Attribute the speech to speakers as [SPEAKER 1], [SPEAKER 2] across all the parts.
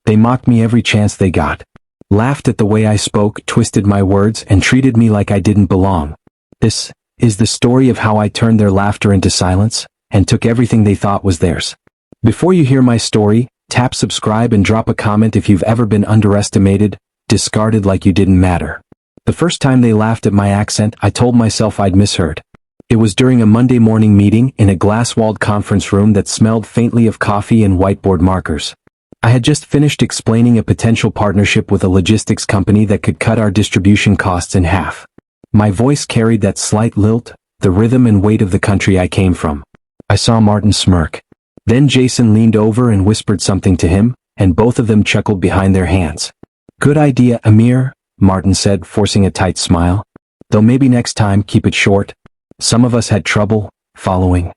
[SPEAKER 1] They mocked me every chance they got. Laughed at the way I spoke, twisted my words, and treated me like I didn't belong. This is the story of how I turned their laughter into silence, and took everything they thought was theirs. Before you hear my story, tap subscribe and drop a comment if you've ever been underestimated, discarded like you didn't matter. The first time they laughed at my accent, I told myself I'd misheard. It was during a Monday morning meeting in a glass-walled conference room that smelled faintly of coffee and whiteboard markers. I had just finished explaining a potential partnership with a logistics company that could cut our distribution costs in half. My voice carried that slight lilt, the rhythm and weight of the country I came from. I saw Martin smirk. Then Jason leaned over and whispered something to him, and both of them chuckled behind their hands. "Good idea, Amir," Martin said, forcing a tight smile. "Though maybe next time keep it short." Some of us had trouble following.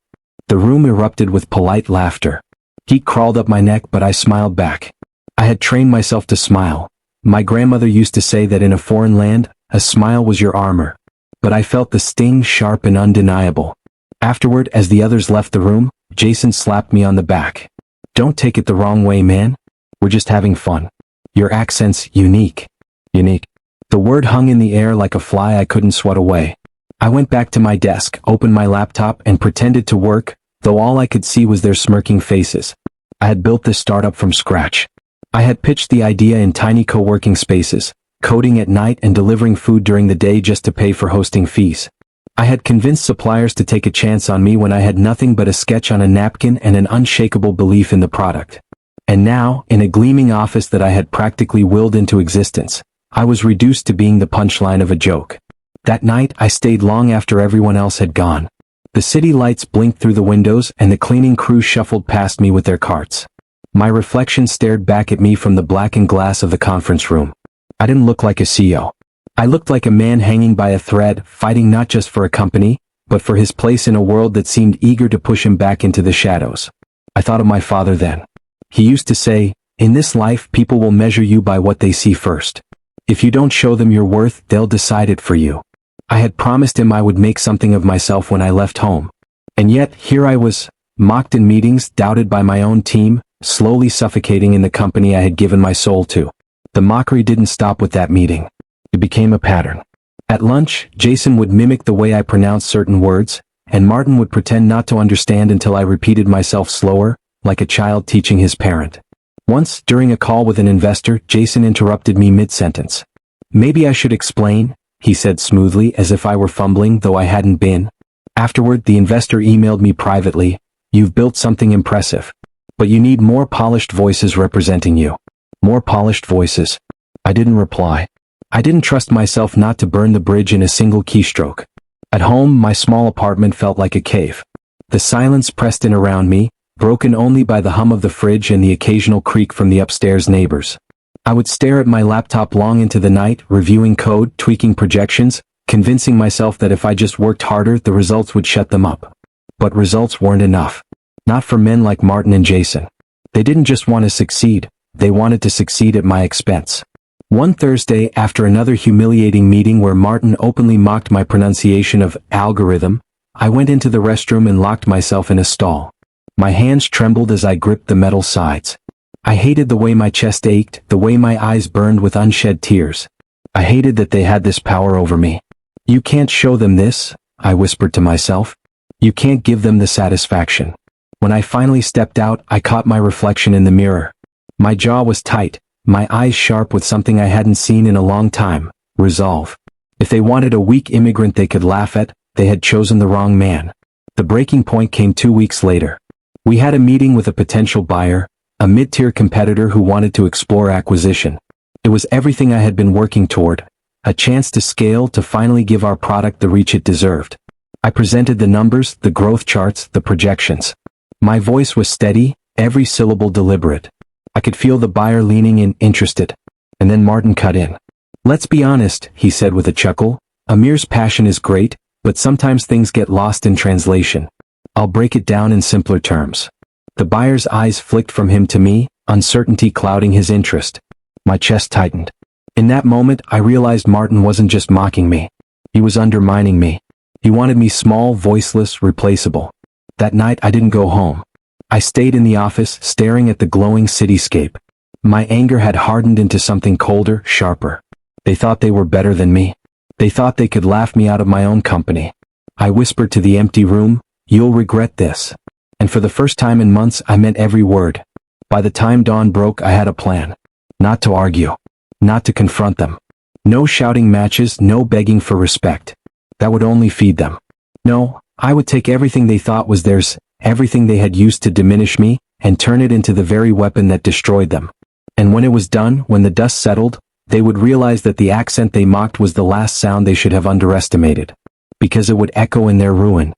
[SPEAKER 1] The room erupted with polite laughter. Heat crawled up my neck, but I smiled back. I had trained myself to smile. My grandmother used to say that in a foreign land, a smile was your armor. But I felt the sting sharp and undeniable. Afterward, as the others left the room, Jason slapped me on the back. "Don't take it the wrong way, man. We're just having fun. Your accent's unique." Unique. The word hung in the air like a fly I couldn't swat away. I went back to my desk, opened my laptop, and pretended to work, though all I could see was their smirking faces. I had built this startup from scratch. I had pitched the idea in tiny co-working spaces, coding at night and delivering food during the day just to pay for hosting fees. I had convinced suppliers to take a chance on me when I had nothing but a sketch on a napkin and an unshakable belief in the product. And now, in a gleaming office that I had practically willed into existence, I was reduced to being the punchline of a joke. That night, I stayed long after everyone else had gone. The city lights blinked through the windows and the cleaning crew shuffled past me with their carts. My reflection stared back at me from the blackened glass of the conference room. I didn't look like a CEO. I looked like a man hanging by a thread, fighting not just for a company, but for his place in a world that seemed eager to push him back into the shadows. I thought of my father then. He used to say, "In this life, people will measure you by what they see first. If you don't show them your worth, they'll decide it for you." I had promised him I would make something of myself when I left home. And yet, here I was, mocked in meetings, doubted by my own team, slowly suffocating in the company I had given my soul to. The mockery didn't stop with that meeting. It became a pattern. At lunch, Jason would mimic the way I pronounced certain words, and Martin would pretend not to understand until I repeated myself slower, like a child teaching his parent. Once, during a call with an investor, Jason interrupted me mid-sentence. "Maybe I should explain," he said smoothly, as if I were fumbling, though I hadn't been. Afterward, the investor emailed me privately, "You've built something impressive. But you need more polished voices representing you." More polished voices. I didn't reply. I didn't trust myself not to burn the bridge in a single keystroke. At home, my small apartment felt like a cave. The silence pressed in around me, broken only by the hum of the fridge and the occasional creak from the upstairs neighbors. I would stare at my laptop long into the night, reviewing code, tweaking projections, convincing myself that if I just worked harder, the results would shut them up. But results weren't enough. Not for men like Martin and Jason. They didn't just want to succeed, they wanted to succeed at my expense. One Thursday, after another humiliating meeting where Martin openly mocked my pronunciation of algorithm, I went into the restroom and locked myself in a stall. My hands trembled as I gripped the metal sides. I hated the way my chest ached, the way my eyes burned with unshed tears. I hated that they had this power over me. "You can't show them this," I whispered to myself. "You can't give them the satisfaction." When I finally stepped out, I caught my reflection in the mirror. My jaw was tight, my eyes sharp with something I hadn't seen in a long time: resolve. If they wanted a weak immigrant they could laugh at, they had chosen the wrong man. The breaking point came 2 weeks later. We had a meeting with a potential buyer, a mid-tier competitor who wanted to explore acquisition. It was everything I had been working toward, a chance to scale, to finally give our product the reach it deserved. I presented the numbers, the growth charts, the projections. My voice was steady, every syllable deliberate. I could feel the buyer leaning in, interested. And then Martin cut in. "Let's be honest," he said with a chuckle. "Amir's passion is great, but sometimes things get lost in translation. I'll break it down in simpler terms." The buyer's eyes flicked from him to me, uncertainty clouding his interest. My chest tightened. In that moment, I realized Martin wasn't just mocking me. He was undermining me. He wanted me small, voiceless, replaceable. That night, I didn't go home. I stayed in the office, staring at the glowing cityscape. My anger had hardened into something colder, sharper. They thought they were better than me. They thought they could laugh me out of my own company. I whispered to the empty room, "You'll regret this." And for the first time in months, I meant every word. By the time dawn broke, I had a plan. Not to argue. Not to confront them. No shouting matches, no begging for respect. That would only feed them. No, I would take everything they thought was theirs, everything they had used to diminish me, and turn it into the very weapon that destroyed them. And when it was done, when the dust settled, they would realize that the accent they mocked was the last sound they should have underestimated. Because it would echo in their ruin.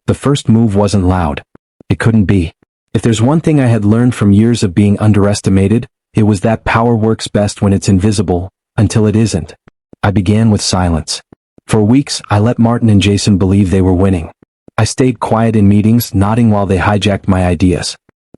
[SPEAKER 1] The first move wasn't loud. It couldn't be. If there's one thing I had learned from years of being underestimated, it was that power works best when it's invisible, until it isn't. I began with silence. For weeks, I let Martin and Jason believe they were winning. I stayed quiet in meetings, nodding while they hijacked my ideas.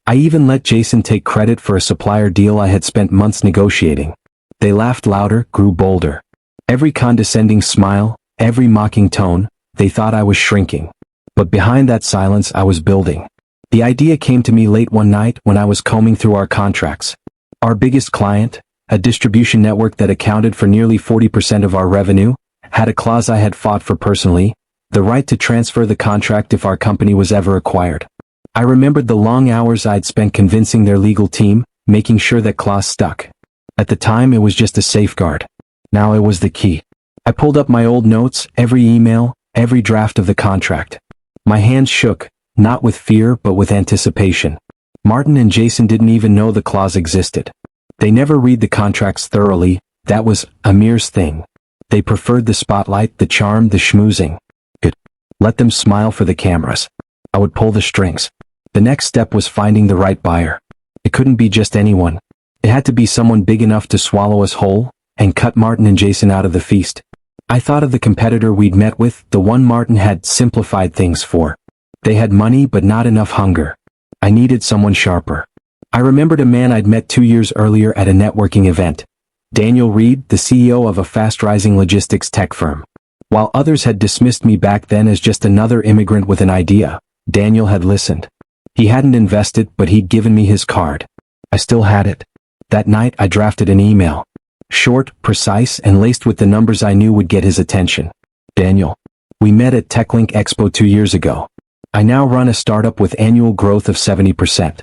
[SPEAKER 1] I even let Jason take credit for a supplier deal I had spent months negotiating. They laughed louder, grew bolder. Every condescending smile, every mocking tone, they thought I was shrinking. But behind that silence, I was building. The idea came to me late one night when I was combing through our contracts. Our biggest client, a distribution network that accounted for nearly 40% of our revenue, had a clause I had fought for personally, the right to transfer the contract if our company was ever acquired. I remembered the long hours I'd spent convincing their legal team, making sure that clause stuck. At the time, it was just a safeguard. Now it was the key. I pulled up my old notes, every email, every draft of the contract. My hands shook, not with fear but with anticipation. Martin and Jason didn't even know the clause existed. They never read the contracts thoroughly. That was Amir's thing. They preferred the spotlight, the charm, the schmoozing. Good. Let them smile for the cameras. I would pull the strings. The next step was finding the right buyer. It couldn't be just anyone. It had to be someone big enough to swallow us whole and cut Martin and Jason out of the feast. I thought of the competitor we'd met with, the one Martin had simplified things for. They had money but not enough hunger. I needed someone sharper. I remembered a man I'd met 2 years earlier at a networking event. Daniel Reed, the CEO of a fast-rising logistics tech firm. While others had dismissed me back then as just another immigrant with an idea, Daniel had listened. He hadn't invested, but he'd given me his card. I still had it. That night I drafted an email. Short, precise, and laced with the numbers I knew would get his attention. Daniel. We met at TechLink Expo 2 years ago. I now run a startup with annual growth of 70%.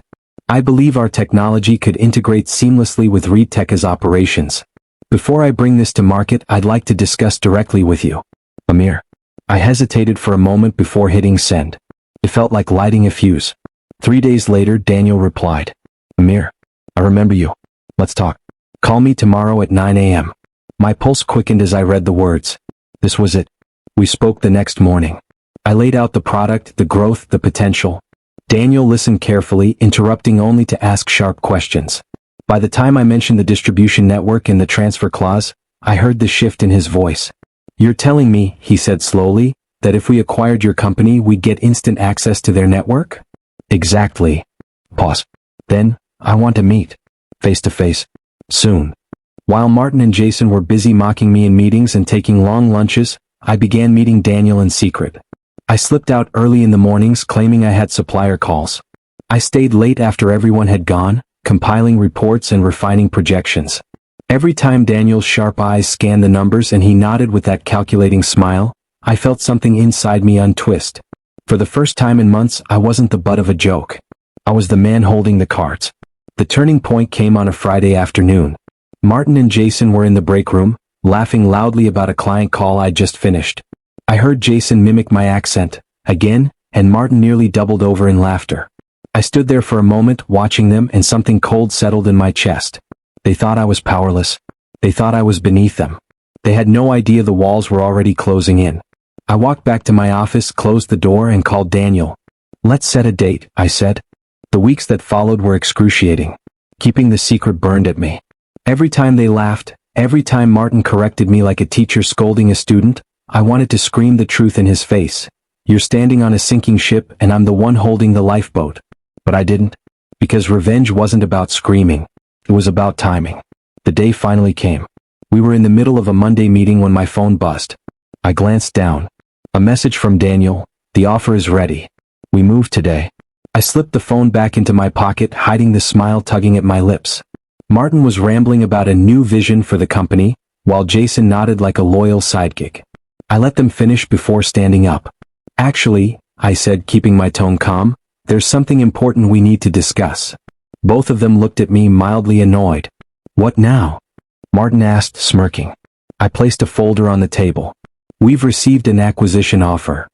[SPEAKER 1] I believe our technology could integrate seamlessly with ReedTech's operations. Before I bring this to market, I'd like to discuss directly with you. Amir. I hesitated for a moment before hitting send. It felt like lighting a fuse. 3 days later, Daniel replied. Amir. I remember you. Let's talk. Call me tomorrow at 9 a.m. My pulse quickened as I read the words. This was it. We spoke the next morning. I laid out the product, the growth, the potential. Daniel listened carefully, interrupting only to ask sharp questions. By the time I mentioned the distribution network and the transfer clause, I heard the shift in his voice. You're telling me, he said slowly, that if we acquired your company, we'd get instant access to their network? Exactly. Pause. Then, I want to meet. Face to face. Soon. While Martin and Jason were busy mocking me in meetings and taking long lunches, I began meeting Daniel in secret. I slipped out early in the mornings claiming I had supplier calls. I stayed late after everyone had gone, compiling reports and refining projections. Every time Daniel's sharp eyes scanned the numbers and he nodded with that calculating smile, I felt something inside me untwist. For the first time in months, I wasn't the butt of a joke. I was the man holding the cards. The turning point came on a Friday afternoon. Martin and Jason were in the break room, laughing loudly about a client call I'd just finished. I heard Jason mimic my accent, again, and Martin nearly doubled over in laughter. I stood there for a moment watching them and something cold settled in my chest. They thought I was powerless. They thought I was beneath them. They had no idea the walls were already closing in. I walked back to my office, closed the door, and called Daniel. Let's set a date, I said. The weeks that followed were excruciating. Keeping the secret burned at me. Every time they laughed, every time Martin corrected me like a teacher scolding a student, I wanted to scream the truth in his face. You're standing on a sinking ship and I'm the one holding the lifeboat. But I didn't. Because revenge wasn't about screaming. It was about timing. The day finally came. We were in the middle of a Monday meeting when my phone buzzed. I glanced down. A message from Daniel. The offer is ready. We move today. I slipped the phone back into my pocket, hiding the smile tugging at my lips. Martin was rambling about a new vision for the company, while Jason nodded like a loyal sidekick. I let them finish before standing up. Actually, I said, keeping my tone calm, there's something important we need to discuss. Both of them looked at me mildly annoyed. What now? Martin asked, smirking. I placed a folder on the table. We've received an acquisition offer.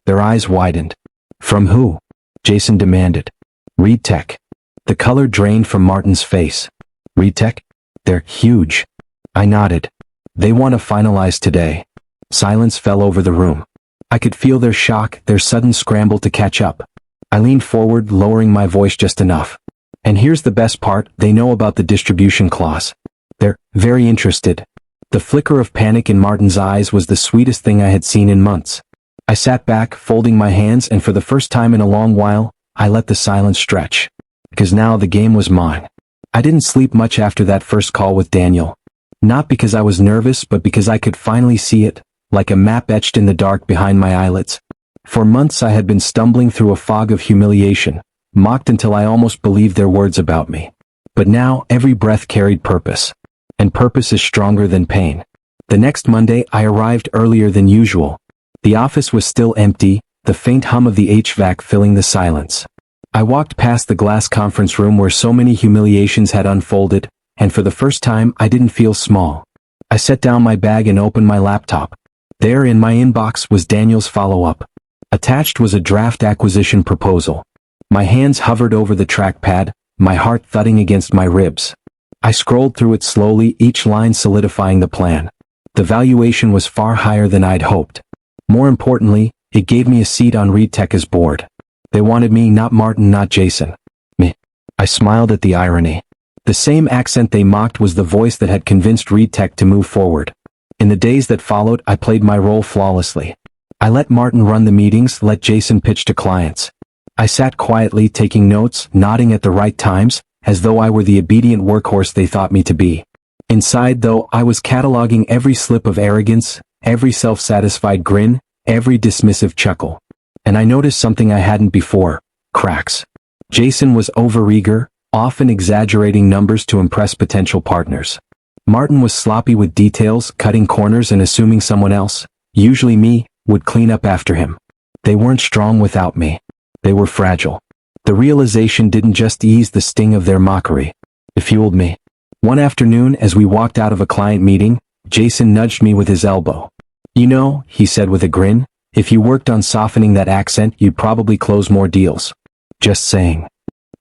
[SPEAKER 1] Their eyes widened. From who? Jason demanded. Reed Tech. The color drained from Martin's face. Reed Tech? They're huge. I nodded. They want to finalize today. Silence fell over the room. I could feel their shock, their sudden scramble to catch up. I leaned forward, lowering my voice just enough. And here's the best part, they know about the distribution clause. They're very interested. The flicker of panic in Martin's eyes was the sweetest thing I had seen in months. I sat back, folding my hands, and for the first time in a long while, I let the silence stretch. Because now the game was mine. I didn't sleep much after that first call with Daniel. Not because I was nervous, but because I could finally see it, like a map etched in the dark behind my eyelids. For months I had been stumbling through a fog of humiliation, mocked until I almost believed their words about me. But now every breath carried purpose. And purpose is stronger than pain. The next Monday I arrived earlier than usual. The office was still empty, the faint hum of the HVAC filling the silence. I walked past the glass conference room where so many humiliations had unfolded, and for the first time I didn't feel small. I set down my bag and opened my laptop. There in my inbox was Daniel's follow-up. Attached was a draft acquisition proposal. My hands hovered over the trackpad, my heart thudding against my ribs. I scrolled through it slowly, each line solidifying the plan. The valuation was far higher than I'd hoped. More importantly, it gave me a seat on Reed Tech's board. They wanted me, not Martin, not Jason. Me. I smiled at the irony. The same accent they mocked was the voice that had convinced Reed Tech to move forward. In the days that followed, I played my role flawlessly. I let Martin run the meetings, let Jason pitch to clients. I sat quietly, taking notes, nodding at the right times, as though I were the obedient workhorse they thought me to be. Inside, though, I was cataloging every slip of arrogance, every self-satisfied grin, every dismissive chuckle. And I noticed something I hadn't before: cracks. Jason was overeager, often exaggerating numbers to impress potential partners. Martin was sloppy with details, cutting corners and assuming someone else, usually me, would clean up after him. They weren't strong without me. They were fragile. The realization didn't just ease the sting of their mockery. It fueled me. One afternoon, as we walked out of a client meeting, Jason nudged me with his elbow. You know, he said with a grin, if you worked on softening that accent, you'd probably close more deals. Just saying.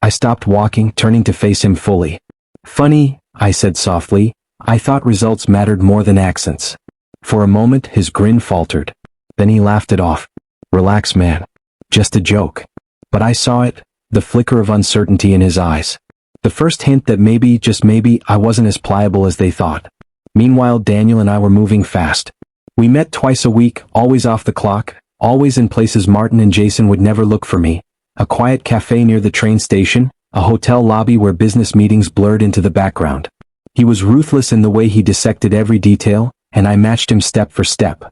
[SPEAKER 1] I stopped walking, turning to face him fully. Funny, I said softly, I thought results mattered more than accents. For a moment, his grin faltered. Then he laughed it off. Relax, man. Just a joke. But I saw it, the flicker of uncertainty in his eyes. The first hint that maybe, just maybe, I wasn't as pliable as they thought. Meanwhile, Daniel and I were moving fast. We met twice a week, always off the clock, always in places Martin and Jason would never look for me. A quiet cafe near the train station, a hotel lobby where business meetings blurred into the background. He was ruthless in the way he dissected every detail, and I matched him step for step.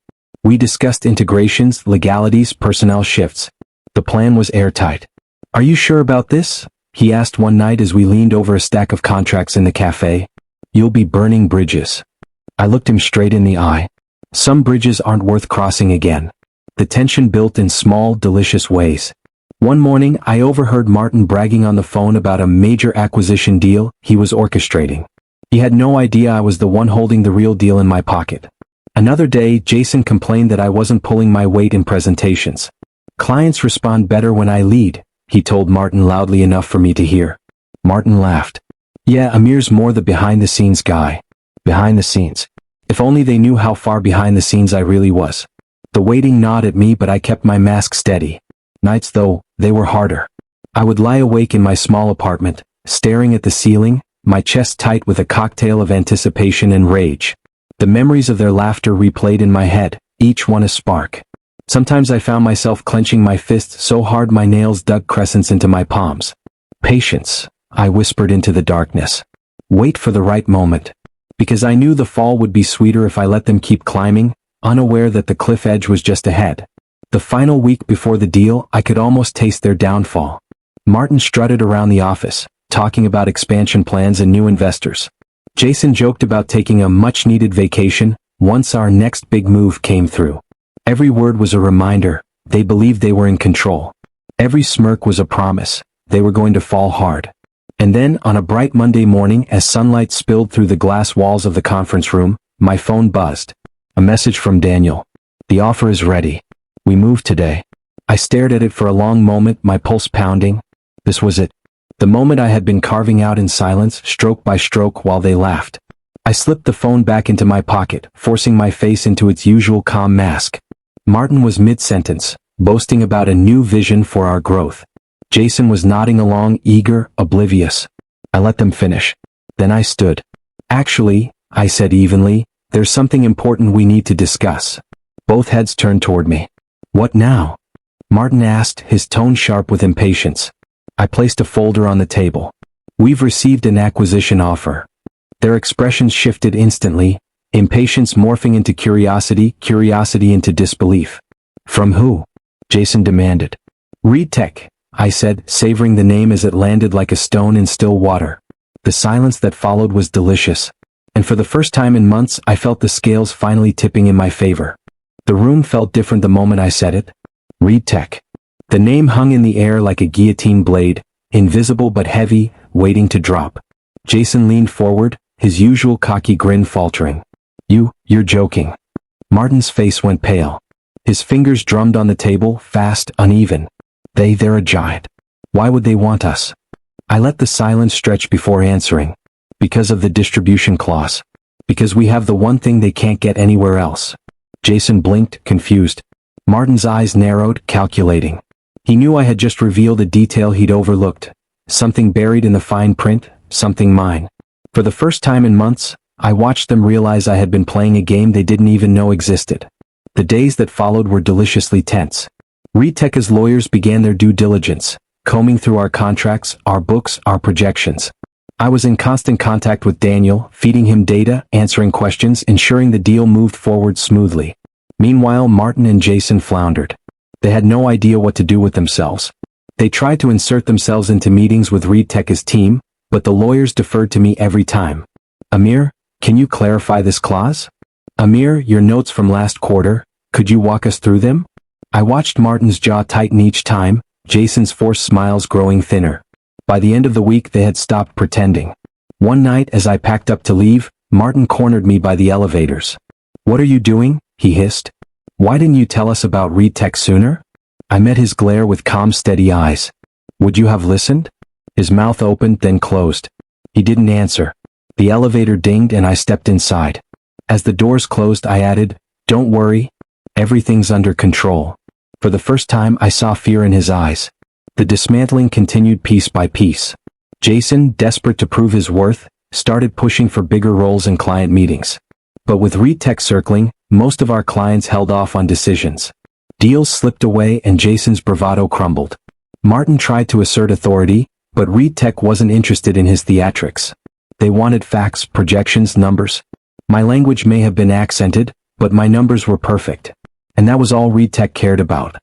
[SPEAKER 1] We discussed integrations, legalities, personnel shifts. The plan was airtight. Are you sure about this? He asked one night as we leaned over a stack of contracts in the cafe. You'll be burning bridges. I looked him straight in the eye. Some bridges aren't worth crossing again. The tension built in small, delicious ways. One morning, I overheard Martin bragging on the phone about a major acquisition deal he was orchestrating. He had no idea I was the one holding the real deal in my pocket. Another day, Jason complained that I wasn't pulling my weight in presentations. Clients respond better when I lead, he told Martin loudly enough for me to hear. Martin laughed. Yeah, Amir's more the behind-the-scenes guy. Behind the scenes. If only they knew how far behind the scenes I really was. The waiting gnawed at me, but I kept my mask steady. Nights, though, they were harder. I would lie awake in my small apartment, staring at the ceiling, my chest tight with a cocktail of anticipation and rage. The memories of their laughter replayed in my head, each one a spark. Sometimes I found myself clenching my fists so hard my nails dug crescents into my palms. Patience, I whispered into the darkness. Wait for the right moment. Because I knew the fall would be sweeter if I let them keep climbing, unaware that the cliff edge was just ahead. The final week before the deal, I could almost taste their downfall. Martin strutted around the office, talking about expansion plans and new investors. Jason joked about taking a much-needed vacation once our next big move came through. Every word was a reminder, they believed they were in control. Every smirk was a promise, they were going to fall hard. And then, on a bright Monday morning, as sunlight spilled through the glass walls of the conference room, my phone buzzed. A message from Daniel. The offer is ready. We move today. I stared at it for a long moment, my pulse pounding. This was it. The moment I had been carving out in silence, stroke by stroke, while they laughed. I slipped the phone back into my pocket, forcing my face into its usual calm mask. Martin was mid-sentence, boasting about a new vision for our growth. Jason was nodding along, eager, oblivious. I let them finish. Then I stood. Actually, I said evenly, there's something important we need to discuss. Both heads turned toward me. What now? Martin asked, his tone sharp with impatience. I placed a folder on the table. We've received an acquisition offer. Their expressions shifted instantly, impatience morphing into curiosity, curiosity into disbelief. From who? Jason demanded. Reed Tech, I said, savoring the name as it landed like a stone in still water. The silence that followed was delicious. And for the first time in months, I felt the scales finally tipping in my favor. The room felt different the moment I said it. Reed Tech. The name hung in the air like a guillotine blade, invisible but heavy, waiting to drop. Jason leaned forward, his usual cocky grin faltering. You're joking. Martin's face went pale. His fingers drummed on the table, fast, uneven. They're a giant. Why would they want us? I let the silence stretch before answering. Because of the distribution clause. Because we have the one thing they can't get anywhere else. Jason blinked, confused. Martin's eyes narrowed, calculating. He knew I had just revealed a detail he'd overlooked. Something buried in the fine print, something mine. For the first time in months, I watched them realize I had been playing a game they didn't even know existed. The days that followed were deliciously tense. Retech's lawyers began their due diligence, combing through our contracts, our books, our projections. I was in constant contact with Daniel, feeding him data, answering questions, ensuring the deal moved forward smoothly. Meanwhile, Martin and Jason floundered. They had no idea what to do with themselves. They tried to insert themselves into meetings with Reed Tech's team, but the lawyers deferred to me every time. Amir, can you clarify this clause? Amir, your notes from last quarter, could you walk us through them? I watched Martin's jaw tighten each time, Jason's forced smiles growing thinner. By the end of the week they had stopped pretending. One night as I packed up to leave, Martin cornered me by the elevators. What are you doing? He hissed. Why didn't you tell us about Reed Tech sooner? I met his glare with calm, steady eyes. Would you have listened? His mouth opened, then closed. He didn't answer. The elevator dinged and I stepped inside. As the doors closed, I added, "Don't worry. Everything's under control." For the first time, I saw fear in his eyes. The dismantling continued piece by piece. Jason, desperate to prove his worth, started pushing for bigger roles in client meetings. But with Reed Tech circling, most of our clients held off on decisions. Deals slipped away and Jason's bravado crumbled. Martin tried to assert authority, but Reed Tech wasn't interested in his theatrics. They wanted facts, projections, numbers. My language may have been accented, but my numbers were perfect. And that was all Reed Tech cared about.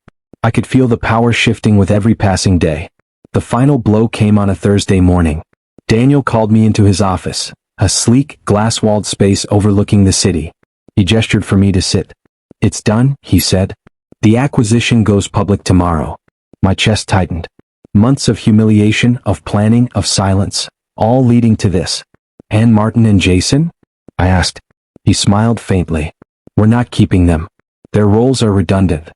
[SPEAKER 1] I could feel the power shifting with every passing day. The final blow came on a Thursday morning. Daniel called me into his office, a sleek, glass-walled space overlooking the city. He gestured for me to sit. "It's done," he said. "The acquisition goes public tomorrow." My chest tightened. Months of humiliation, of planning, of silence, all leading to this. "And Martin and Jason?" I asked. He smiled faintly. "We're not keeping them. Their roles are redundant."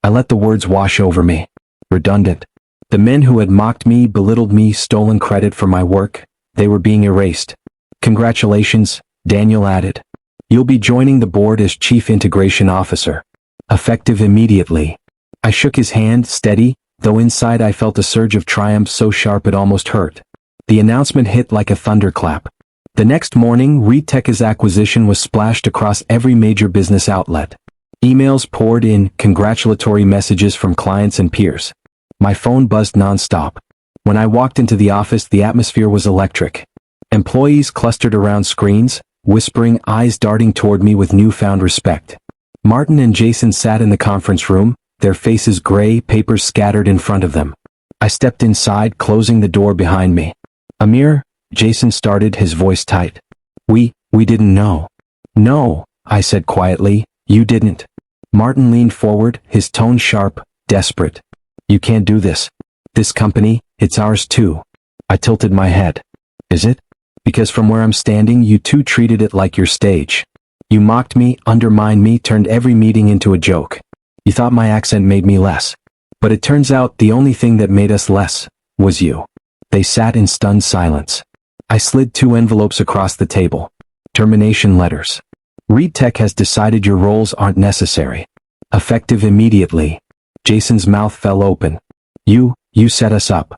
[SPEAKER 1] I let the words wash over me. Redundant. The men who had mocked me, belittled me, stolen credit for my work, they were being erased. "Congratulations," Daniel added. "You'll be joining the board as Chief Integration Officer. Effective immediately." I shook his hand, steady, though inside I felt a surge of triumph so sharp it almost hurt. The announcement hit like a thunderclap. The next morning, Reed Tech's acquisition was splashed across every major business outlet. Emails poured in, congratulatory messages from clients and peers. My phone buzzed nonstop. When I walked into the office, the atmosphere was electric. Employees clustered around screens, whispering, eyes darting toward me with newfound respect. Martin and Jason sat in the conference room, their faces gray, papers scattered in front of them. I stepped inside, closing the door behind me. Amir, Jason started, his voice tight. We didn't know. No, I said quietly, you didn't. Martin leaned forward, his tone sharp, desperate. You can't do this. This company, it's ours too. I tilted my head. Is it? Because from where I'm standing, you two treated it like your stage. You mocked me, undermined me, turned every meeting into a joke. You thought my accent made me less. But it turns out the only thing that made us less was you. They sat in stunned silence. I slid 2 envelopes across the table. Termination letters. Reed Tech has decided your roles aren't necessary. Effective immediately. Jason's mouth fell open. You set us up.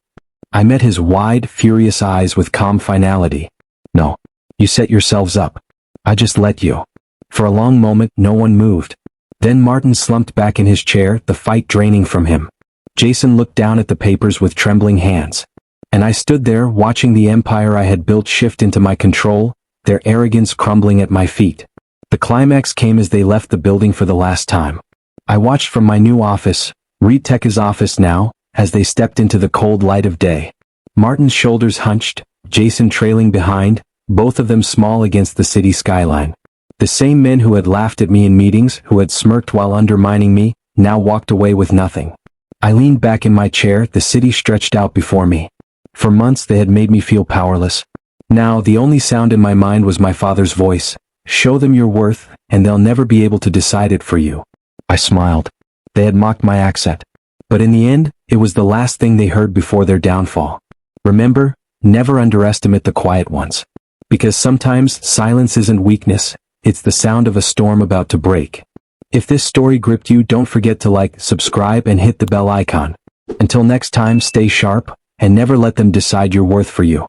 [SPEAKER 1] I met his wide, furious eyes with calm finality. No. You set yourselves up. I just let you. For a long moment, no one moved. Then Martin slumped back in his chair, the fight draining from him. Jason looked down at the papers with trembling hands. And I stood there, watching the empire I had built shift into my control, their arrogance crumbling at my feet. The climax came as they left the building for the last time. I watched from my new office, Reed Tech's office now, as they stepped into the cold light of day. Martin's shoulders hunched, Jason trailing behind, both of them small against the city skyline. The same men who had laughed at me in meetings, who had smirked while undermining me, now walked away with nothing. I leaned back in my chair, the city stretched out before me. For months they had made me feel powerless. Now the only sound in my mind was my father's voice. Show them your worth, and they'll never be able to decide it for you. I smiled. They had mocked my accent. But in the end, it was the last thing they heard before their downfall. Remember, never underestimate the quiet ones. Because sometimes silence isn't weakness, it's the sound of a storm about to break. If this story gripped you, don't forget to like, subscribe, and hit the bell icon. Until next time, stay sharp, and never let them decide your worth for you.